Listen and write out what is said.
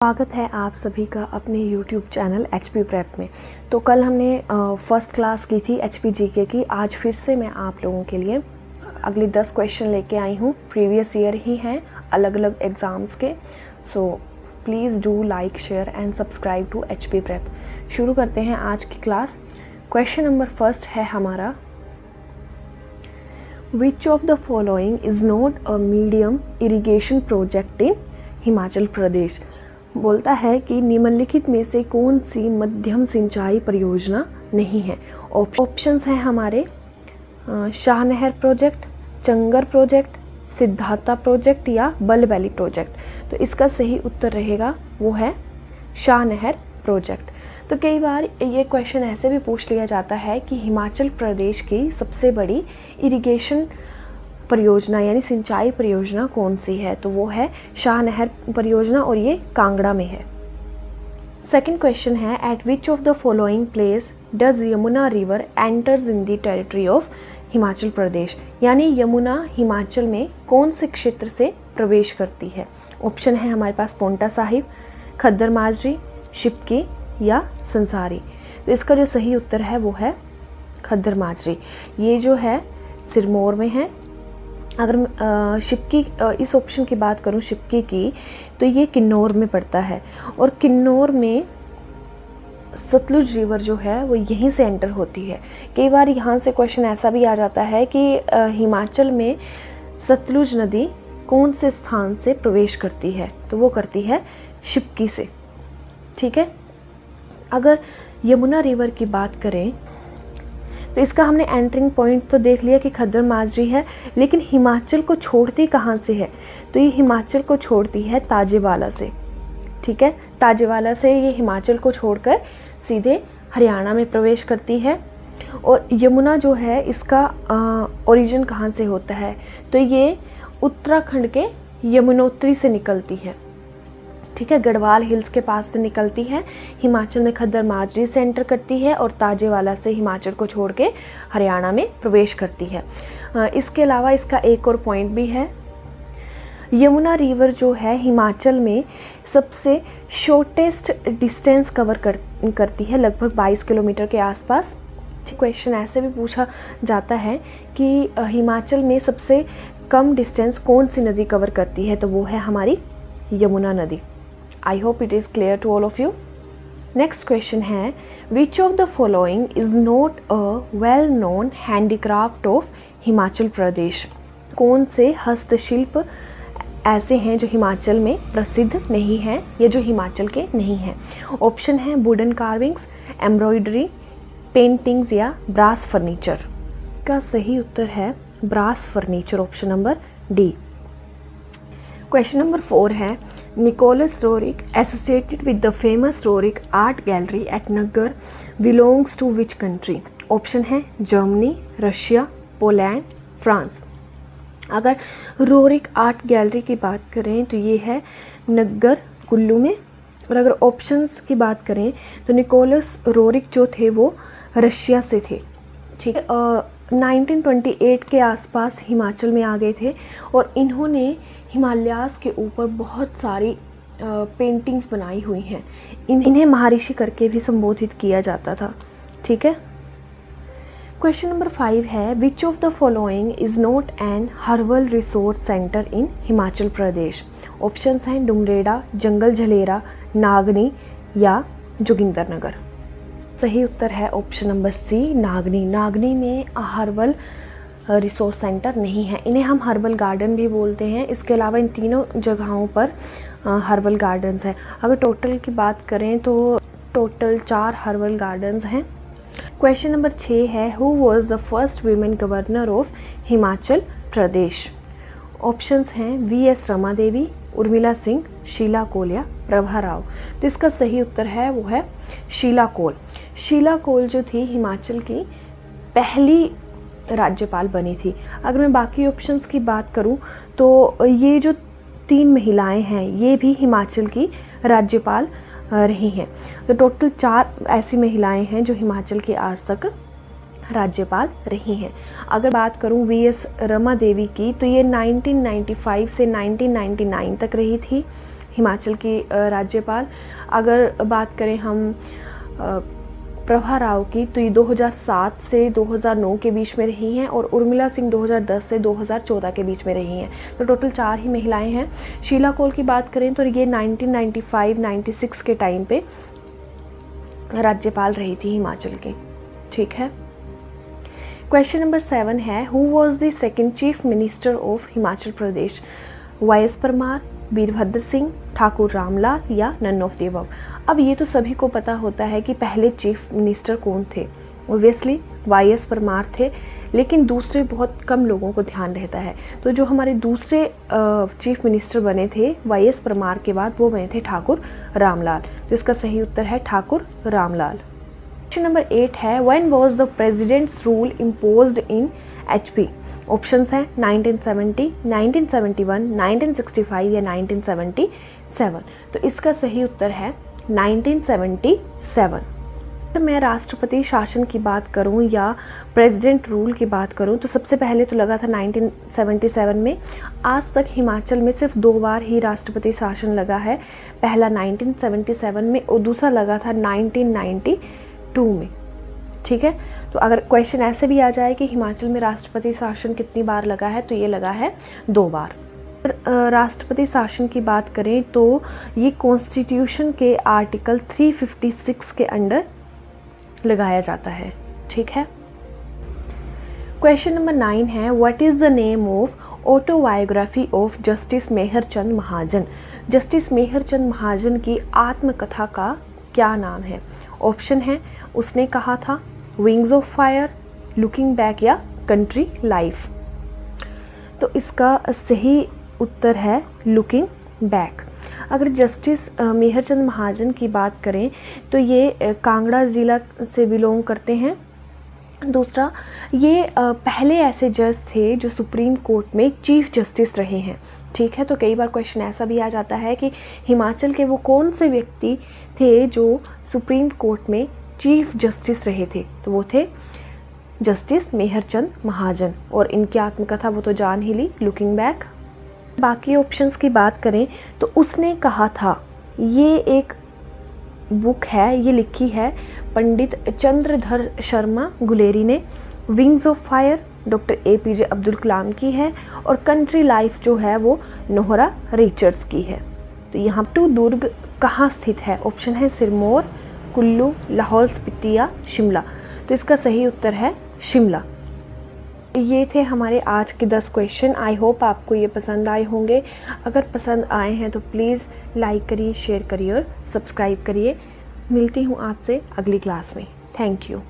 स्वागत है आप सभी का अपने YouTube चैनल HP प्रेप में। तो कल हमने फर्स्ट क्लास की थी HP GK की। आज फिर से मैं आप लोगों के लिए अगले 10 क्वेश्चन लेके आई हूँ। प्रीवियस ईयर ही हैं, अलग अलग एग्ज़ाम्स के। So please do like, share and subscribe to HP prep. शुरू करते हैं आज की क्लास। क्वेश्चन नंबर फर्स्ट है हमारा, which of the following is not a medium irrigation project in Himachal Pradesh. बोलता है कि निम्नलिखित में से कौन सी मध्यम सिंचाई परियोजना नहीं है। ऑप्शंस हैं हमारे शाह नहर प्रोजेक्ट, चंगर प्रोजेक्ट, सिद्धाता प्रोजेक्ट या बल वैली प्रोजेक्ट। तो इसका सही उत्तर रहेगा वो है शाह नहर प्रोजेक्ट। तो कई बार ये क्वेश्चन ऐसे भी पूछ लिया जाता है कि हिमाचल प्रदेश की सबसे बड़ी इरिगेशन परियोजना यानी सिंचाई परियोजना कौन सी है, तो वो है शाह नहर परियोजना और ये कांगड़ा में है। सेकंड क्वेश्चन है, at which of the following place does Yamuna river enters in the territory of Himachal Pradesh. यानी यमुना हिमाचल में कौन से क्षेत्र से प्रवेश करती है। ऑप्शन है हमारे पास पोंटा साहिब, खद्दर माजरी, शिपकी या संसारी। तो इसका जो सही उत्तर है वो है खद्दर माजरी। ये जो है सिरमौर में है। अगर शिपकी इस ऑप्शन की बात करूं शिपकी की, तो ये किन्नौर में पड़ता है और किन्नौर में सतलुज रिवर जो है वो यहीं से एंटर होती है। कई बार यहाँ से क्वेश्चन ऐसा भी आ जाता है कि हिमाचल में सतलुज नदी कौन से स्थान से प्रवेश करती है, तो वो करती है शिपकी से। ठीक है। अगर यमुना रिवर की बात करें तो इसका हमने एंटरिंग पॉइंट तो देख लिया कि खद्दर माजरी है, लेकिन हिमाचल को छोड़ती कहाँ से है, तो ये हिमाचल को छोड़ती है ताजेवाला से। ठीक है, ताजेवाला से ये हिमाचल को छोड़कर सीधे हरियाणा में प्रवेश करती है। और यमुना जो है इसका ओरिजिन कहाँ से होता है, तो ये उत्तराखंड के यमुनोत्री से निकलती है। ठीक है, गढ़वाल हिल्स के पास से निकलती है, हिमाचल में खद्दर माजरी से एंटर करती है और ताजेवाला से हिमाचल को छोड़ के हरियाणा में प्रवेश करती है। इसके अलावा इसका एक और पॉइंट भी है, यमुना रिवर जो है हिमाचल में सबसे शॉर्टेस्ट डिस्टेंस कवर करती है, लगभग 22 किलोमीटर के आसपास। क्वेश्चन ऐसे भी पूछा जाता है कि हिमाचल में सबसे कम डिस्टेंस कौन सी नदी कवर करती है, तो वो है हमारी यमुना नदी। I hope it is clear to all of you. Next question है, which of the following is not a well-known handicraft of Himachal Pradesh. कौन से हस्तशिल्प ऐसे हैं जो हिमाचल में प्रसिद्ध नहीं हैं या जो हिमाचल के नहीं हैं। ऑप्शन है वुडन कार्विंग्स, एम्ब्रॉयडरी, पेंटिंग्स या ब्रास फर्नीचर। का सही उत्तर है brass furniture, option number D. Question number 4 है, Nicholas Roerich associated with the famous Roerich art gallery at Naggar belongs to which country. Option है जर्मनी, रशिया, पोलैंड, फ्रांस। अगर Roerich art gallery की बात करें तो ये है नग्गर कुल्लू में। और अगर ऑप्शंस की बात करें तो निकोलस रोरिक जो थे वो रशिया से थे। ठीक है, 1928 के आसपास हिमाचल में आ गए थे और इन्होंने हिमालयास के ऊपर बहुत सारी पेंटिंग्स बनाई हुई हैं। इन्हें महर्षि करके भी संबोधित किया जाता था। ठीक है। क्वेश्चन नंबर 5 है, विच of the following is not an herbal resource centre in Himachal Pradesh. Options हैं डुमरेड़ा, जंगल झलेरा, नागनी या जोगिंदरनगर। सही उत्तर है option number C, Nagni. Nagni में हर्बल रिसोर्स सेंटर नहीं है, इन्हें हम हर्बल गार्डन भी बोलते हैं। इसके अलावा इन तीनों जगहों पर हर्बल गार्डन्स हैं। अगर टोटल की बात करें तो टोटल 4 हर्बल गार्डन्स हैं। क्वेश्चन नंबर 6 है, who was the first women governor of Himachal Pradesh. Options हैं VS रमा देवी, उर्मिला सिंह, शीला कोल या प्रभा राव। तो इसका सही उत्तर है वो है शीला कोल। शीला कोल जो थी हिमाचल की पहली राज्यपाल बनी थी। अगर मैं बाकी ऑप्शंस की बात करूं तो ये जो 3 महिलाएं हैं ये भी हिमाचल की राज्यपाल रही हैं। तो टोटल 4 ऐसी महिलाएं हैं जो हिमाचल के आज तक राज्यपाल रही हैं। अगर बात करूं VS रमा देवी की, तो ये 1995 से 1999 तक रही थी हिमाचल की राज्यपाल। अगर बात करें हम प्रभा राव की, तो ये 2007 से 2009 के बीच में रही हैं, और उर्मिला सिंह 2010 से 2014 के बीच में रही हैं। तो टोटल 4 ही महिलाएं हैं। शीला कौल की बात करें तो ये 1995-96 के टाइम पे राज्यपाल रही थी हिमाचल की। ठीक है। क्वेश्चन नंबर 7 है, who was the second chief minister of Himachal Pradesh? Y S. Parmar, Virbhadra Singh, Thakur Ramlal या नन ऑफ द अबव? अब ये तो सभी को पता होता है कि पहले चीफ मिनिस्टर कौन थे। ओब्वियसली वाई.एस. परमार थे, लेकिन दूसरे बहुत कम लोगों को ध्यान रहता है। तो जो हमारे दूसरे चीफ मिनिस्टर बने थे वाई.एस. परमार के बाद, वो बने थे ठाकुर रामलाल। तो इसका सही उत्तर है ठाकुर रामलाल। क्वेश्चन नंबर 8 है, when was the presidents rule imposed in HP? Options हैं 1970, 1971, 1965 या 1977। तो इसका सही उत्तर है 1977। अगर मैं राष्ट्रपति शासन की बात करूं या प्रेसिडेंट रूल की बात करूं, तो सबसे पहले तो लगा था 1977 में। आज तक हिमाचल में सिर्फ 2 बार ही राष्ट्रपति शासन लगा है। पहला 1977 में और दूसरा लगा था 1992 में। ठीक है। तो अगर क्वेश्चन ऐसे भी आ जाए कि हिमाचल में राष्ट्रपति शासन कितनी बार लगा है, तो ये लगा है 2 बार। राष्ट्रपति शासन की बात करें तो ये कॉन्स्टिट्यूशन के आर्टिकल 356 के अंडर लगाया जाता है। ठीक है। क्वेश्चन नंबर 9 है, what is the name of autobiography of justice Meharchand Mahajan? Justice Meharchand Mahajan की आत्मकथा का क्या नाम है? ऑप्शन है, उसने कहा था, wings of fire, looking back या कंट्री लाइफ। तो इसका सही उत्तर है लुकिंग बैक। अगर जस्टिस मेहरचंद महाजन की बात करें तो ये कांगड़ा ज़िला से बिलोंग करते हैं। दूसरा, ये पहले ऐसे जज थे जो सुप्रीम कोर्ट में चीफ जस्टिस रहे हैं। ठीक है। तो कई बार क्वेश्चन ऐसा भी आ जाता है कि हिमाचल के वो कौन से व्यक्ति थे जो सुप्रीम कोर्ट में चीफ जस्टिस रहे थे? तो वो थे जस्टिस मेहरचंद महाजन, और इनकी आत्मकथा वो तो जान ही ली, लुकिंग बैक। बाकी ऑप्शंस की बात करें तो उसने कहा था, ये एक बुक है, ये लिखी है पंडित चंद्रधर शर्मा गुलेरी ने। Wings of fire doctor APJ Abdul Kalam की है, और कंट्री लाइफ जो है वो नोहरा रिचर्ड्स की है। तो यहाँ दुर्ग कहाँ स्थित है? ऑप्शन है सिरमौर, कुल्लू, लाहौल स्पीति या शिमला। तो इसका सही उत्तर है शिमला। ये थे हमारे आज के 10 क्वेश्चन। आई होप आपको ये पसंद आए होंगे। अगर पसंद आए हैं तो प्लीज़ लाइक करिए, शेयर करिए और सब्सक्राइब करिए। मिलती हूँ आपसे अगली क्लास में। Thank you.